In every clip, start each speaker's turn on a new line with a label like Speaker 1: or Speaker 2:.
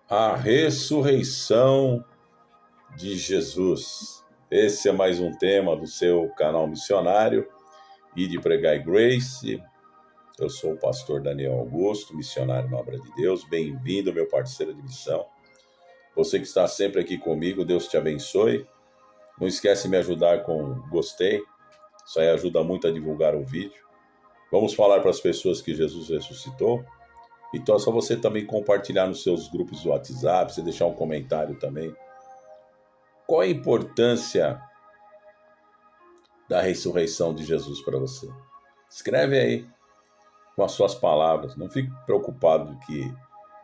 Speaker 1: A ressurreição de Jesus. Esse é mais um tema do seu canal missionário e de Pregar Grace. Eu sou o pastor Daniel Augusto, missionário na obra de Deus. Bem-vindo, meu parceiro de missão. Você que está sempre aqui comigo, Deus te abençoe. Não esquece de me ajudar com gostei. Isso aí ajuda muito a divulgar o vídeo. Vamos falar para as pessoas que Jesus ressuscitou. Então é só você também compartilhar nos seus grupos do WhatsApp, você deixar um comentário também. Qual a importância da ressurreição de Jesus para você? Escreve aí com as suas palavras. Não fique preocupado que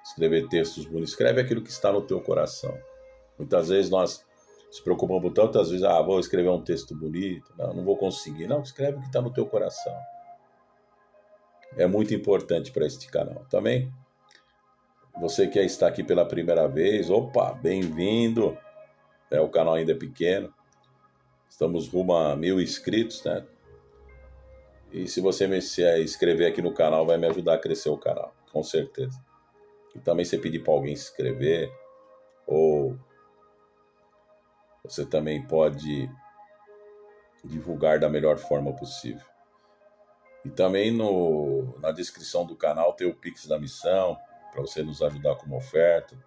Speaker 1: escrever textos bonitos. Escreve aquilo que está no teu coração. Muitas vezes nós se preocupamos tantas vezes, vou escrever um texto bonito, não vou conseguir. Não, escreve o que está no teu coração. É muito importante para este canal. Também, você que está aqui pela primeira vez, opa, bem-vindo. O canal ainda é pequeno. Estamos rumo a 1000 inscritos, né? E se você me inscrever aqui no canal, vai me ajudar a crescer o canal, com certeza. E também você pedir para alguém se inscrever, ou você também pode divulgar da melhor forma possível. E também na descrição do canal tem o Pix da missão, para você nos ajudar com uma oferta.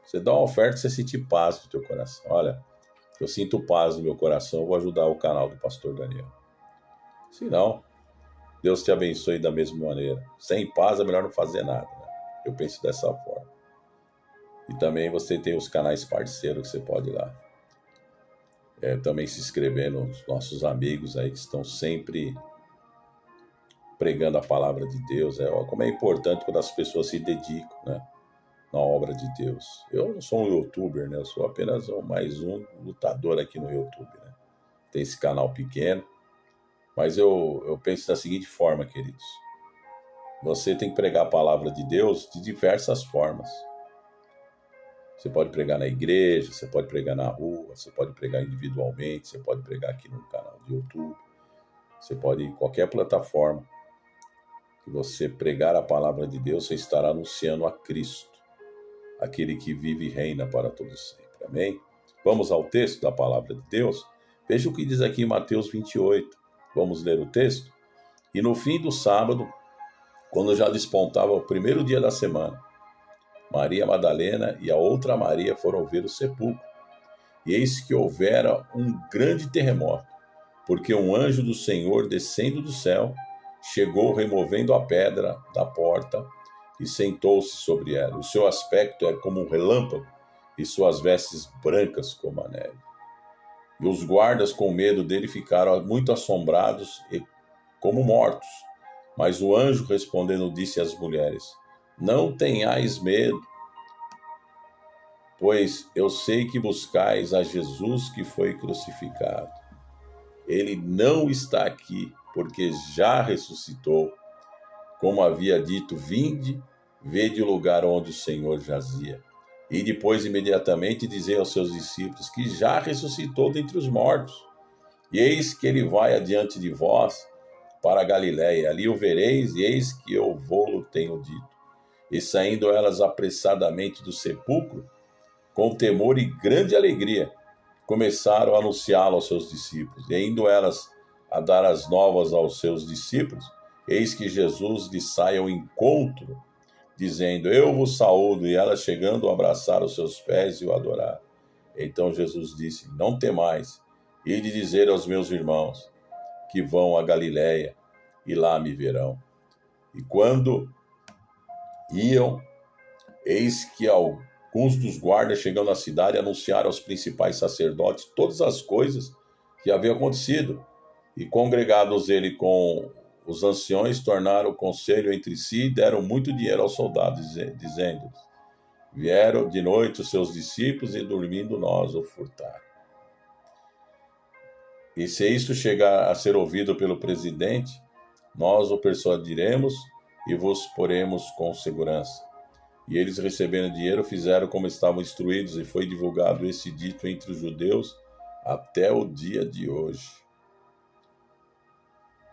Speaker 1: Você dá uma oferta e você sentir paz no teu coração. Olha, eu sinto paz no meu coração, eu vou ajudar o canal do pastor Daniel. Se não, Deus te abençoe da mesma maneira. Sem paz é melhor não fazer nada, né? Eu penso dessa forma. E também você tem os canais parceiros que você pode ir lá. Também se inscrever nos nossos amigos aí que estão sempre pregando a palavra de Deus. Como é importante quando as pessoas se dedicam, né, na obra de Deus. Eu não sou um youtuber, né? Eu sou apenas mais um lutador aqui no YouTube, né? Tem esse canal pequeno. Mas eu penso da seguinte forma, queridos. Você tem que pregar a palavra de Deus de diversas formas. Você pode pregar na igreja, você pode pregar na rua, você pode pregar individualmente, você pode pregar aqui no canal de YouTube, você pode ir em qualquer plataforma que você pregar a palavra de Deus, você estará anunciando a Cristo, aquele que vive e reina para todos sempre. Amém? Vamos ao texto da palavra de Deus? Veja o que diz aqui em Mateus 28. Vamos ler o texto? E no fim do sábado, quando já despontava o primeiro dia da semana, Maria Madalena e a outra Maria foram ver o sepulcro. E eis que houvera um grande terremoto, porque um anjo do Senhor, descendo do céu, chegou removendo a pedra da porta e sentou-se sobre ela. O seu aspecto era como um relâmpago e suas vestes brancas como a neve. E os guardas, com medo dele, ficaram muito assombrados e como mortos. Mas o anjo, respondendo, disse às mulheres: Não tenhais medo, pois eu sei que buscais a Jesus que foi crucificado. Ele não está aqui, porque já ressuscitou. Como havia dito, vinde, vede o lugar onde o Senhor jazia. E depois, imediatamente, dizei aos seus discípulos que já ressuscitou dentre os mortos. E eis que ele vai adiante de vós para a Galiléia. Ali o vereis, e eis que eu vou-lo tenho dito. E saindo elas apressadamente do sepulcro, com temor e grande alegria, começaram a anunciá-lo aos seus discípulos. E indo elas a dar as novas aos seus discípulos, eis que Jesus lhes sai ao encontro, dizendo: Eu vos saúdo. E elas, chegando, abraçaram os seus pés e o adoraram. Então Jesus disse: Não temais, ide dizer aos meus irmãos que vão a Galiléia, e lá me verão. E quando iam, eis que alguns dos guardas, chegando à cidade, anunciaram aos principais sacerdotes todas as coisas que haviam acontecido. E congregados ele com os anciões, tornaram o conselho entre si e deram muito dinheiro aos soldados, dizendo-lhes: Vieram de noite os seus discípulos e dormindo nós o furtaram. E se isso chegar a ser ouvido pelo presidente, nós o persuadiremos e vos poremos com segurança. E eles, recebendo dinheiro, fizeram como estavam instruídos, e foi divulgado esse dito entre os judeus até o dia de hoje.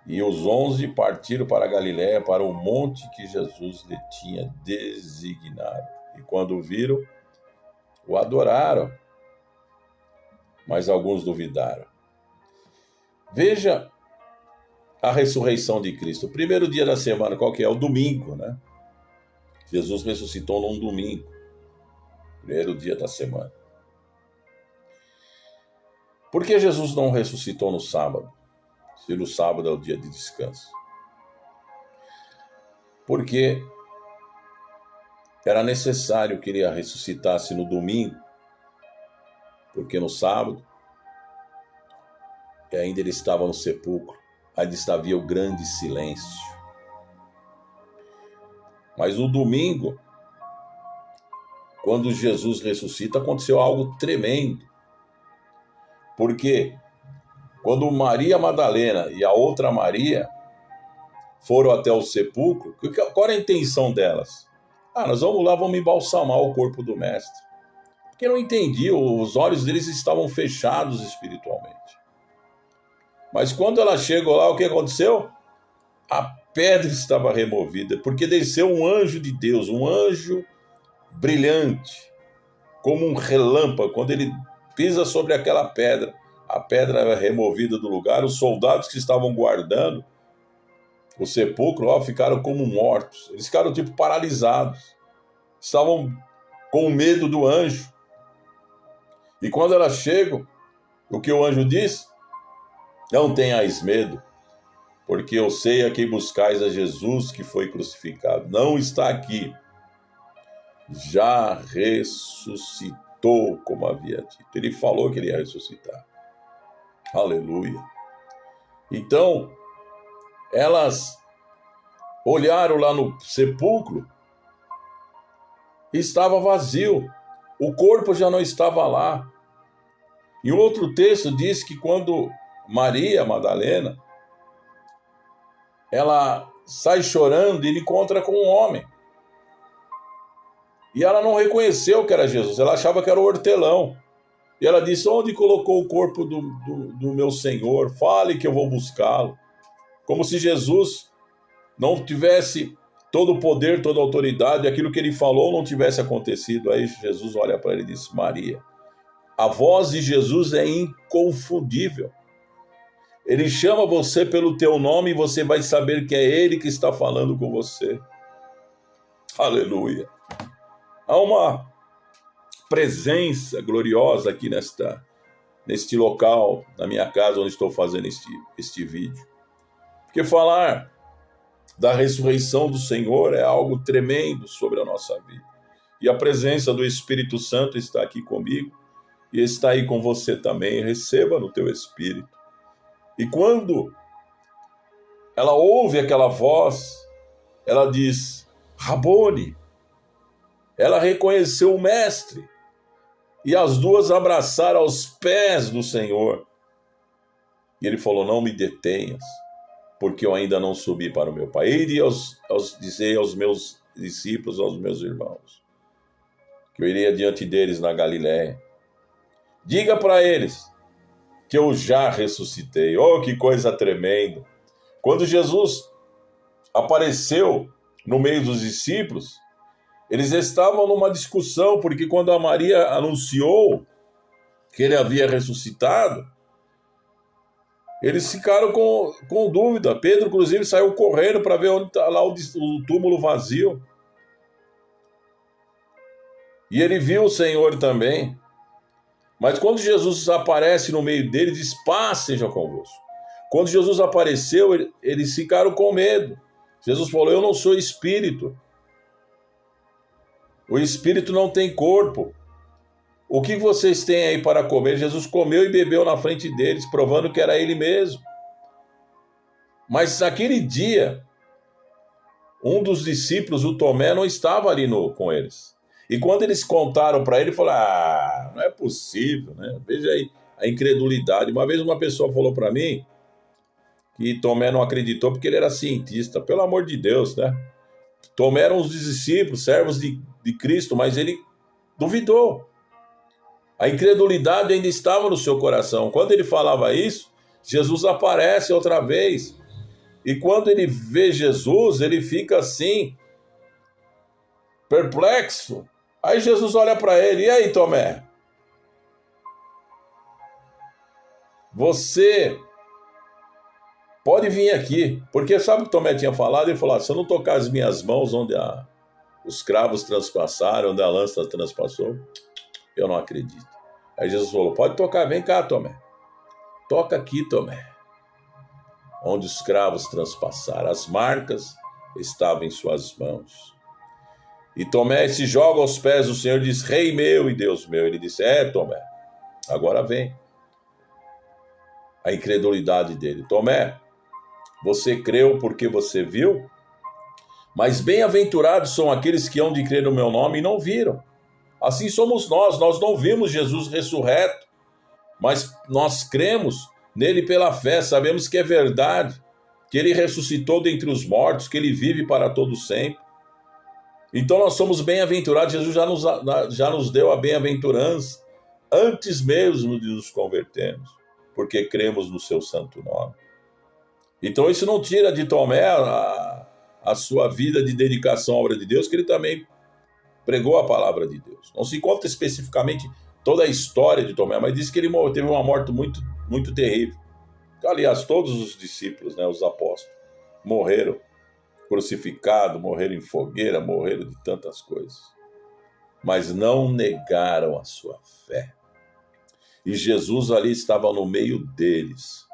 Speaker 1: E os 11 partiram para a Galiléia, para o monte que Jesus lhe tinha designado. E quando viram, o adoraram, mas alguns duvidaram. Veja a ressurreição de Cristo. O primeiro dia da semana, qual que é? O domingo, né? Jesus ressuscitou num domingo. Primeiro dia da semana. Por que Jesus não ressuscitou no sábado? Se no sábado é o dia de descanso. Porque era necessário que ele ressuscitasse no domingo, porque no sábado ainda ele estava no sepulcro, ainda havia o grande silêncio. Mas no domingo, quando Jesus ressuscita, aconteceu algo tremendo. Porque quando Maria Madalena e a outra Maria foram até o sepulcro, qual era a intenção delas? Nós vamos lá, vamos embalsamar o corpo do mestre. Porque não entendiam, os olhos deles estavam fechados espiritualmente. Mas quando ela chegou lá, o que aconteceu? A pedra estava removida, porque desceu um anjo de Deus, um anjo brilhante, como um relâmpago. Quando ele pisa sobre aquela pedra, a pedra era removida do lugar, os soldados que estavam guardando o sepulcro ficaram como mortos, eles ficaram tipo paralisados, estavam com medo do anjo. E quando elas chegam, o que o anjo diz? Não tenhais medo, porque eu sei a quem buscais, a Jesus que foi crucificado. Não está aqui, já ressuscitou, como havia dito. Ele falou que ele ia ressuscitar. Aleluia. Então, elas olharam lá no sepulcro e estava vazio. O corpo já não estava lá. E outro texto diz que quando Maria Madalena, ela sai chorando e ele encontra com um homem. E ela não reconheceu que era Jesus, ela achava que era o hortelão. E ela disse: onde colocou o corpo do meu Senhor? Fale que eu vou buscá-lo. Como se Jesus não tivesse todo o poder, toda a autoridade, aquilo que ele falou não tivesse acontecido. Aí Jesus olha para ele e diz: Maria. A voz de Jesus é inconfundível. Ele chama você pelo teu nome e você vai saber que é ele que está falando com você. Aleluia. Há uma presença gloriosa aqui neste local, na minha casa, onde estou fazendo este vídeo. Porque falar da ressurreição do Senhor é algo tremendo sobre a nossa vida. E a presença do Espírito Santo está aqui comigo e está aí com você também. Receba no teu espírito. E quando ela ouve aquela voz, ela diz: Rabone. Ela reconheceu o mestre. E as duas abraçaram aos pés do Senhor. E ele falou: não me detenhas, porque eu ainda não subi para o meu Pai. Irei dizer aos meus discípulos, aos meus irmãos, que eu irei adiante deles na Galiléia. Diga para eles que eu já ressuscitei. Oh, que coisa tremenda! Quando Jesus apareceu no meio dos discípulos, eles estavam numa discussão, porque quando a Maria anunciou que ele havia ressuscitado, eles ficaram com dúvida. Pedro, inclusive, saiu correndo para ver onde está lá o túmulo vazio. E ele viu o Senhor também. Mas quando Jesus aparece no meio dele, diz: paz seja convosco. Quando Jesus apareceu, eles ficaram com medo. Jesus falou: eu não sou espírito. O espírito não tem corpo. O que vocês têm aí para comer? Jesus comeu e bebeu na frente deles, provando que era ele mesmo. Mas naquele dia, um dos discípulos, o Tomé, não estava ali com eles. E quando eles contaram para ele, ele falou: não é possível, né? Veja aí a incredulidade. Uma vez uma pessoa falou para mim que Tomé não acreditou porque ele era cientista. Pelo amor de Deus, né? Tomé eram os discípulos, servos de Cristo, mas ele duvidou. A incredulidade ainda estava no seu coração. Quando ele falava isso, Jesus aparece outra vez. E quando ele vê Jesus, ele fica assim, perplexo. Aí Jesus olha para ele, e aí, Tomé? Você pode vir aqui, porque sabe o que Tomé tinha falado? Ele falou, se eu não tocar as minhas mãos onde os cravos transpassaram, onde a lança transpassou, eu não acredito. Aí Jesus falou, pode tocar, vem cá, Tomé. Toca aqui, Tomé. Onde os cravos transpassaram, as marcas estavam em suas mãos. E Tomé se joga aos pés do Senhor e diz, Rei meu e Deus meu. Ele disse, Tomé, agora vem. A incredulidade dele. Tomé, você creu porque você viu? Mas bem-aventurados são aqueles que hão de crer no meu nome e não viram. Assim somos nós não vimos Jesus ressurreto, mas nós cremos nele pela fé, sabemos que é verdade, que ele ressuscitou dentre os mortos, que ele vive para todo sempre. Então nós somos bem-aventurados, Jesus já nos deu a bem-aventurança, antes mesmo de nos convertermos, porque cremos no seu santo nome. Então isso não tira de Tomé a sua vida de dedicação à obra de Deus, que ele também pregou a palavra de Deus. Não se conta especificamente toda a história de Tomé, mas diz que ele teve uma morte muito, muito terrível. Aliás, todos os discípulos, os apóstolos, morreram crucificados, morreram em fogueira, morreram de tantas coisas. Mas não negaram a sua fé. E Jesus ali estava no meio deles,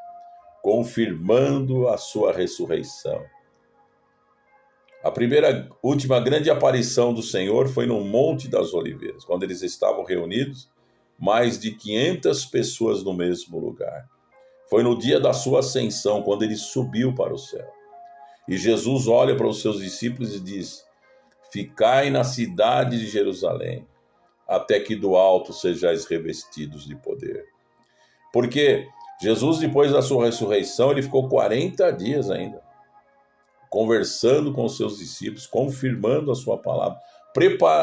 Speaker 1: confirmando a sua ressurreição. A última grande aparição do Senhor foi no Monte das Oliveiras, quando eles estavam reunidos, mais de 500 pessoas no mesmo lugar. Foi no dia da sua ascensão, quando ele subiu para o céu. E Jesus olha para os seus discípulos e diz, ficai na cidade de Jerusalém, até que do alto sejais revestidos de poder. Porque Jesus, depois da sua ressurreição, ele ficou 40 dias ainda, conversando com os seus discípulos, confirmando a sua palavra,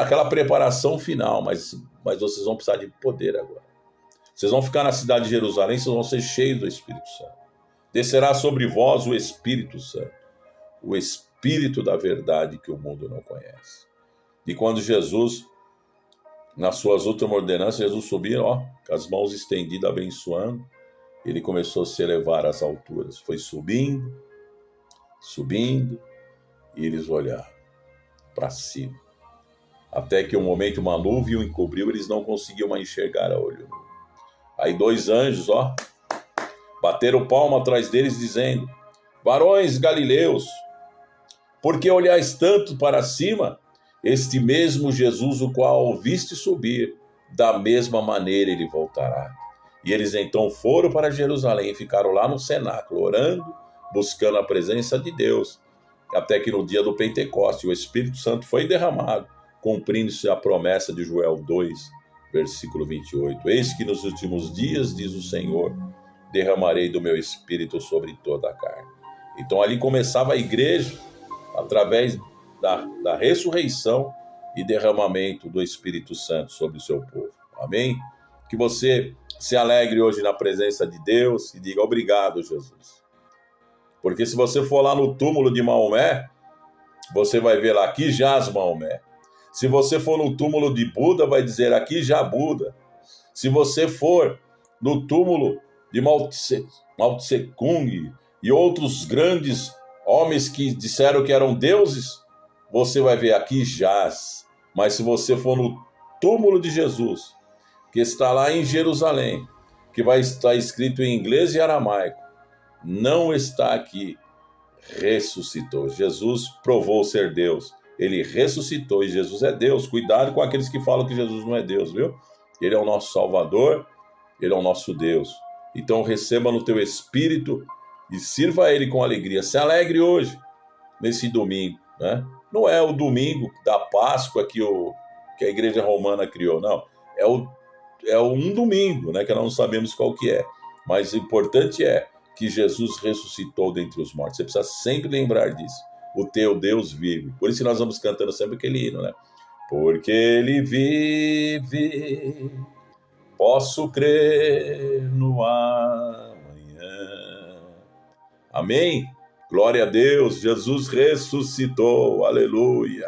Speaker 1: aquela preparação final, mas vocês vão precisar de poder agora. Vocês vão ficar na cidade de Jerusalém, vocês vão ser cheios do Espírito Santo. Descerá sobre vós o Espírito Santo, o Espírito da verdade que o mundo não conhece. E quando Jesus, nas suas últimas ordenanças, Jesus subia, com as mãos estendidas, abençoando, ele começou a se elevar às alturas. Foi subindo, e eles olharam para cima. Até que um momento uma nuvem o encobriu, eles não conseguiam mais enxergar a olho nu. Aí 2 anjos, bateram palma atrás deles, dizendo, varões galileus, por que olhais tanto para cima? Este mesmo Jesus, o qual viste subir, da mesma maneira ele voltará. E eles então foram para Jerusalém, ficaram lá no cenáculo, orando, buscando a presença de Deus, até que no dia do Pentecoste o Espírito Santo foi derramado, cumprindo-se a promessa de Joel 2, versículo 28. Eis que nos últimos dias, diz o Senhor, derramarei do meu Espírito sobre toda a carne. Então ali começava a igreja, através da ressurreição e derramamento do Espírito Santo sobre o seu povo. Amém? Que você se alegre hoje na presença de Deus e diga obrigado, Jesus. Porque se você for lá no túmulo de Maomé, você vai ver lá, aqui jaz Maomé. Se você for no túmulo de Buda, vai dizer, aqui já Buda. Se você for no túmulo de Mao Tse Tung e outros grandes homens que disseram que eram deuses, você vai ver, aqui jaz. Mas se você for no túmulo de Jesus, que está lá em Jerusalém, que vai estar escrito em inglês e aramaico, não está aqui, ressuscitou. Jesus provou ser Deus, ele ressuscitou e Jesus é Deus. Cuidado com aqueles que falam que Jesus não é Deus, viu? Ele é o nosso Salvador, ele é o nosso Deus. Então receba no teu espírito e sirva a ele com alegria. Se alegre hoje, nesse domingo, né? Não é o domingo da Páscoa que a igreja romana criou, não. É um domingo, né, que nós não sabemos qual que é. Mas o importante é que Jesus ressuscitou dentre os mortos. Você precisa sempre lembrar disso. O teu Deus vive. Por isso que nós vamos cantando sempre aquele hino, né? Porque ele vive, posso crer no amanhã. Amém? Glória a Deus, Jesus ressuscitou. Aleluia.